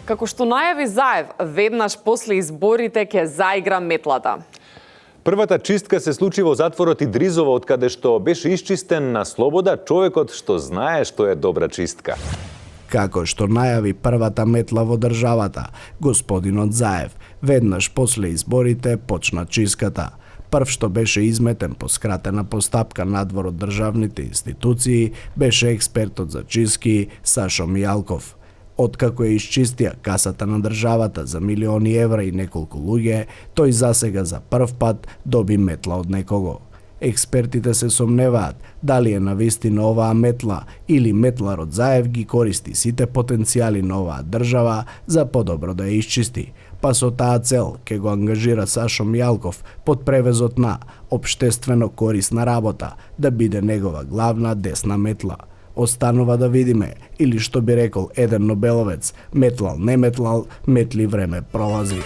Како што најави Заев, веднаш после изборите ќе заигра метлата. Првата чистка се случи во затворот Идризово, од каде што беше исчистен на слобода човекот што знае што е добра чистка. Како што најави првата метла во државата, господинот Заев, веднаш после изборите почна чистката. Прв што беше изметен по скратена постапка надвор од државните институции беше експертот за чистки Сашо Мијалков. Откако ја исчистија касата на државата за милиони евра и неколку луѓе, тој засега за прв пат доби метла од некого. Експертите се сомневаат дали е навистина оваа метла или метларот Заев ги користи сите потенцијали на оваа држава за подобро да ја исчисти, па со таа цел ќе го ангажира Сашо Мијалков под превезот на општествено корисна работа да биде негова главна десна метла. Останува да видиме, или што би рекол еден нобеловец, метлал не метлал, метли време пролази.